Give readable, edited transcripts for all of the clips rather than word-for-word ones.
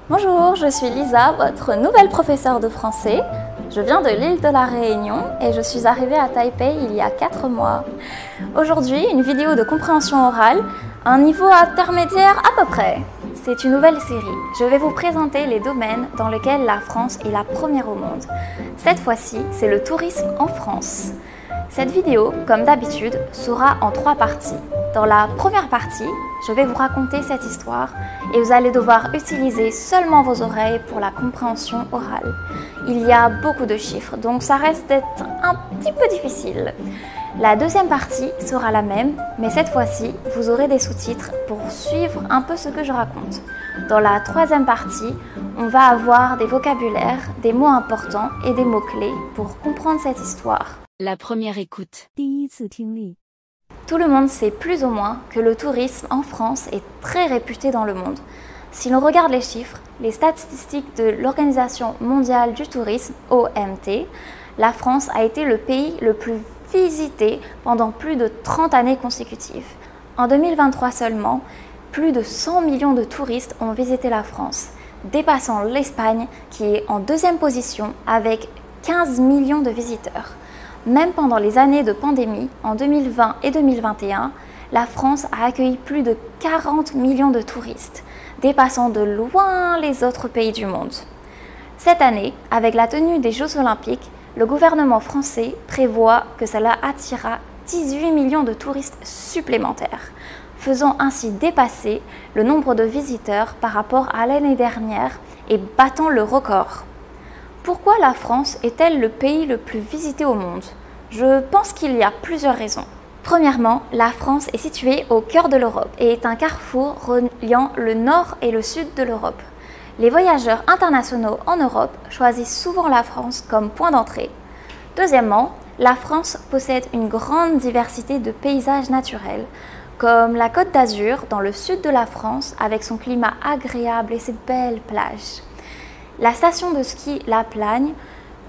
Bonjour, je suis Lisa, votre nouvelle professeure de français. Je viens de l'île de la Réunion et je suis arrivée à Taipei il y a 4 mois. Aujourd'hui, une vidéo de compréhension orale, un niveau intermédiaire à peu près. C'est une nouvelle série. Je vais vous présenter les domaines dans lesquels la France est la première au monde. Cette fois-ci, c'est le tourisme en France. Cette vidéo, comme d'habitude, sera en 3 parties. Dans la première partie, je vais vous raconter cette histoire et vous allez devoir utiliser seulement vos oreilles pour la compréhension orale. Il y a beaucoup de chiffres, donc ça reste d'être un petit peu difficile. La deuxième partie sera la même, mais cette fois-ci, vous aurez des sous-titres pour suivre un peu ce que je raconte. Dans la troisième partie, on va avoir des vocabulaires, des mots importants et des mots-clés pour comprendre cette histoire. La première écoute. Tout le monde sait plus ou moins que le tourisme en France est très réputé dans le monde. Si l'on regarde les chiffres, les statistiques de l'Organisation mondiale du tourisme, OMT, la France a été le pays le plus visité pendant plus de 30 années consécutives. En 2023 seulement, plus de 100 millions de touristes ont visité la France, dépassant l'Espagne qui est en deuxième position avec 15 millions de visiteurs. Même pendant les années de pandémie, en 2020 et 2021, la France a accueilli plus de 40 millions de touristes, dépassant de loin les autres pays du monde. Cette année, avec la tenue des Jeux Olympiques, le gouvernement français prévoit que cela attirera 18 millions de touristes supplémentaires, faisant ainsi dépasser le nombre de visiteurs par rapport à l'année dernière et battant le record. Pourquoi la France est-elle le pays le plus visité au monde? Je pense qu'il y a plusieurs raisons. Premièrement, la France est située au cœur de l'Europe et est un carrefour reliant le nord et le sud de l'Europe. Les voyageurs internationaux en Europe choisissent souvent la France comme point d'entrée. Deuxièmement, la France possède une grande diversité de paysages naturels, comme la Côte d'Azur dans le sud de la France avec son climat agréable et ses belles plages. La station de ski La Plagne,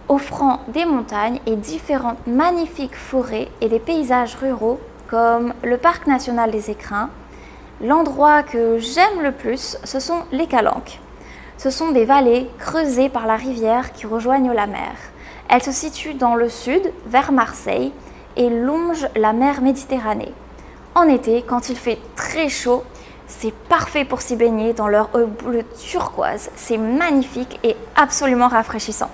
offrant des montagnes et différentes magnifiques forêts et des paysages ruraux comme le parc national des Écrins. L'endroit que j'aime le plus, ce sont les Calanques. Ce sont des vallées creusées par la rivière qui rejoignent la mer. Elles se situent dans le sud, vers Marseille, et longent la mer Méditerranée. En été, quand il fait très chaud, c'est parfait pour s'y baigner dans leur eau bleue turquoise. C'est magnifique et absolument rafraîchissant.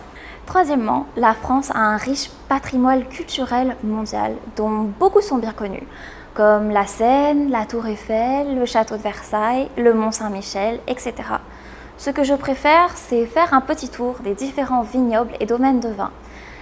Troisièmement, la France a un riche patrimoine culturel mondial dont beaucoup sont bien connus, comme la Seine, la Tour Eiffel, le Château de Versailles, le Mont Saint-Michel, etc. Ce que je préfère, c'est faire un petit tour des différents vignobles et domaines de vin.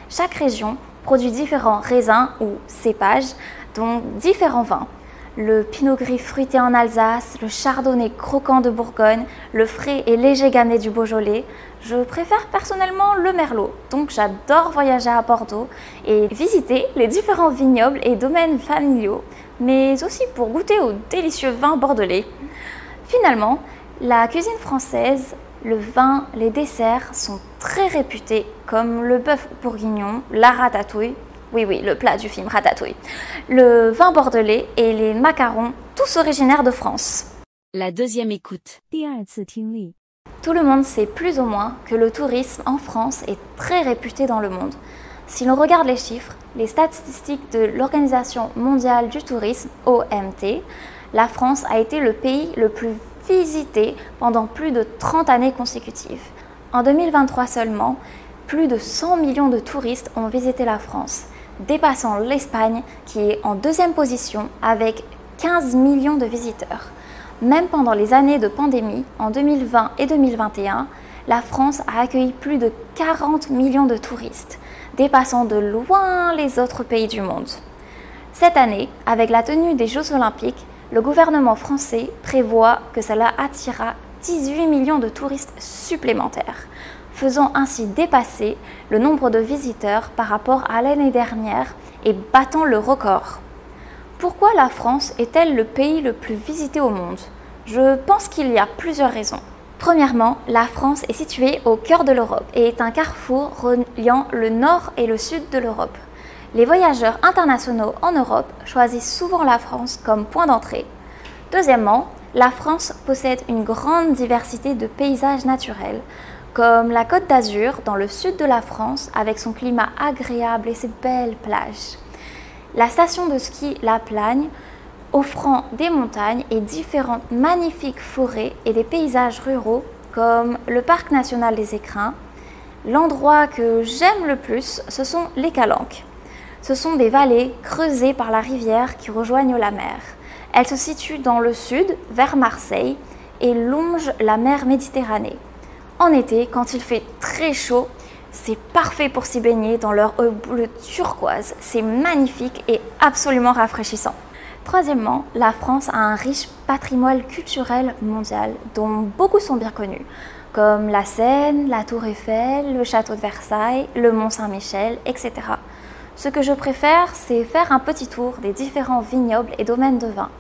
Chaque région produit différents raisins ou cépages, dont différents vins. Le pinot gris fruité en Alsace, le chardonnay croquant de Bourgogne, le frais et léger gamay du Beaujolais. Je préfère personnellement le merlot, donc j'adore voyager à Bordeaux et visiter les différents vignobles et domaines familiaux, mais aussi pour goûter aux délicieux vins bordelais. Finalement, la cuisine française, le vin, les desserts sont très réputés comme le bœuf bourguignon, la ratatouille. Oui, le plat du film Ratatouille. Le vin bordelais et les macarons, tous originaires de France. La deuxième écoute. Tout le monde sait plus ou moins que le tourisme en France est très réputé dans le monde. Si l'on regarde les chiffres, les statistiques de l'Organisation mondiale du tourisme, OMT, la France a été le pays le plus visité pendant plus de 30 années consécutives. En 2023 seulement, plus de 100 millions de touristes ont visité la France, dépassant l'Espagne qui est en deuxième position avec 15 millions de visiteurs. Même pendant les années de pandémie, en 2020 et 2021, la France a accueilli plus de 40 millions de touristes, dépassant de loin les autres pays du monde. Cette année, avec la tenue des Jeux Olympiques, le gouvernement français prévoit que cela attirera 18 millions de touristes supplémentaires, faisant ainsi dépasser le nombre de visiteurs par rapport à l'année dernière et battant le record. Pourquoi la France est-elle le pays le plus visité au monde? Je pense qu'il y a plusieurs raisons. Premièrement, la France est située au cœur de l'Europe et est un carrefour reliant le nord et le sud de l'Europe. Les voyageurs internationaux en Europe choisissent souvent la France comme point d'entrée. Deuxièmement, La France possède une grande diversité de paysages naturels, comme la Côte d'Azur dans le sud de la France avec son climat agréable et ses belles plages. La station de ski La Plagne, offrant des montagnes et différentes magnifiques forêts et des paysages ruraux comme le parc national des Écrins. L'endroit que j'aime le plus, ce sont les Calanques. Ce sont des vallées creusées par la rivière qui rejoignent la mer. Elles se situent dans le sud, vers Marseille, et longent la mer Méditerranée. En été, quand il fait très chaud, c'est parfait pour s'y baigner dans leur eau bleue turquoise. C'est magnifique et absolument rafraîchissant. Troisièmement, la France a un riche patrimoine culturel mondial dont beaucoup sont bien connus, comme la Seine, la Tour Eiffel, le Château de Versailles, le Mont Saint-Michel, etc. Ce que je préfère, c'est faire un petit tour des différents vignobles et domaines de vin.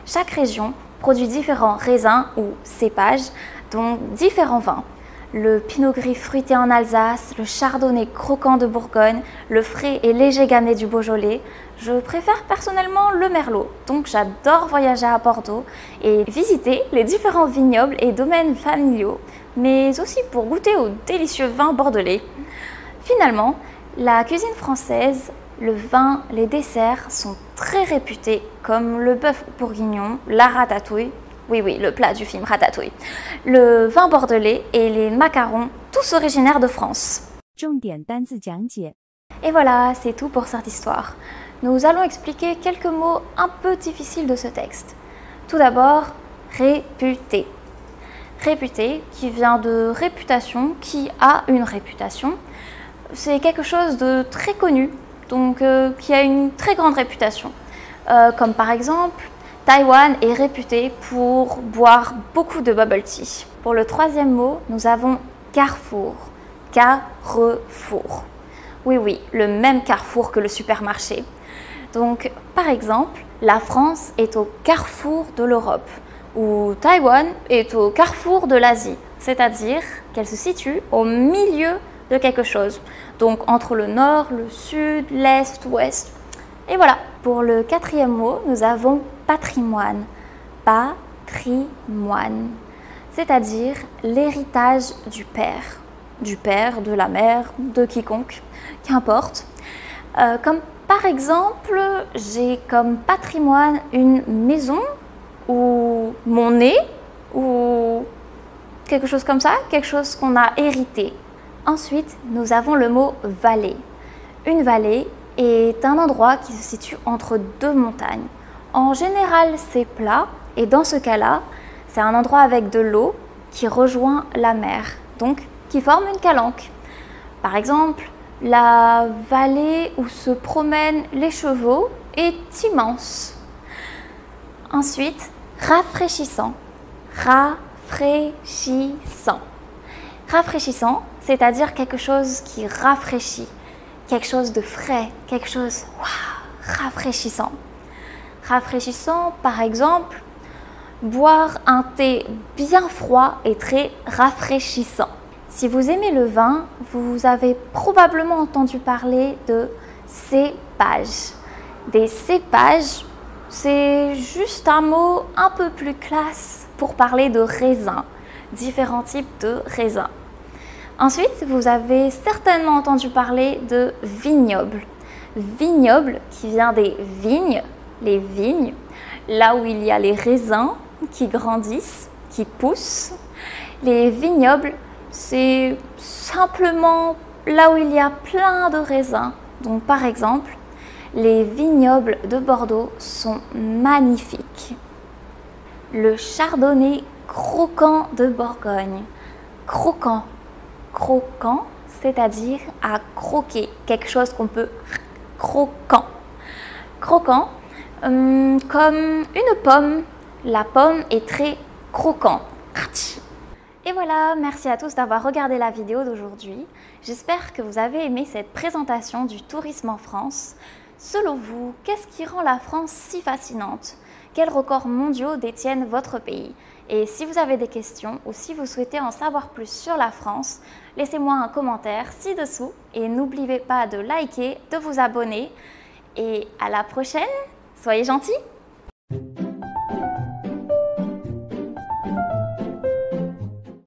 Chaque région produit différents raisins ou cépages, dont différents vins. Le pinot gris fruité en Alsace, le chardonnay croquant de Bourgogne, le frais et léger gamay du Beaujolais. Je préfère personnellement le merlot, donc j'adore voyager à Bordeaux et visiter les différents vignobles et domaines familiaux, mais aussi pour goûter aux délicieux vins bordelais. Finalement, la cuisine française, le vin, les desserts sont très réputés comme le bœuf bourguignon, la ratatouille, oui, le plat du film Ratatouille, le vin bordelais et les macarons, tous originaires de France. Et voilà, c'est tout pour cette histoire. Nous allons expliquer quelques mots un peu difficiles de ce texte. Tout d'abord, réputé. Réputé, qui vient de réputation, qui a une réputation. C'est quelque chose de très connu, donc qui a une très grande réputation. Comme par exemple, Taïwan est réputé pour boire beaucoup de bubble tea. Pour le troisième mot, nous avons carrefour. Carrefour. Oui, le même carrefour que le supermarché. Donc, par exemple, la France est au carrefour de l'Europe ou Taïwan est au carrefour de l'Asie, c'est-à-dire qu'elle se situe au milieu de quelque chose. Donc, entre le nord, le sud, l'est, l'ouest. Et voilà, pour le quatrième mot, nous avons patrimoine. Patrimoine, c'est-à-dire l'héritage du père, de la mère, de quiconque, qu'importe. Comme par exemple, j'ai comme patrimoine une maison ou mon nez ou quelque chose comme ça, quelque chose qu'on a hérité. Ensuite, nous avons le mot vallée. Une vallée est un endroit qui se situe entre deux montagnes. En général, c'est plat et dans ce cas-là, c'est un endroit avec de l'eau qui rejoint la mer, donc qui forme une calanque. Par exemple, la vallée où se promènent les chevaux est immense. Ensuite, rafraîchissant. Rafraîchissant. Rafraîchissant, c'est-à-dire quelque chose qui rafraîchit, quelque chose de frais, quelque chose rafraîchissant. Rafraîchissant, par exemple, boire un thé bien froid est très rafraîchissant. Si vous aimez le vin, vous avez probablement entendu parler de cépages. Des cépages, c'est juste un mot un peu plus classe pour parler de raisins, différents types de raisins. Ensuite, vous avez certainement entendu parler de vignoble. Vignoble qui vient des vignes, les vignes, là où il y a les raisins qui grandissent, qui poussent. Les vignobles, c'est simplement là où il y a plein de raisins. Donc par exemple, les vignobles de Bordeaux sont magnifiques. Le chardonnay croquant de Bourgogne. Croquant, croquant, c'est-à-dire à croquer, quelque chose qu'on peut croquant. Croquant, comme une pomme. La pomme est très croquante. Et voilà, merci à tous d'avoir regardé la vidéo d'aujourd'hui. J'espère que vous avez aimé cette présentation du tourisme en France. Selon vous, qu'est-ce qui rend la France si fascinante? Quels records mondiaux détiennent votre pays? Et si vous avez des questions ou si vous souhaitez en savoir plus sur la France, laissez-moi un commentaire ci-dessous et n'oubliez pas de liker, de vous abonner. Et à la prochaine, soyez gentils!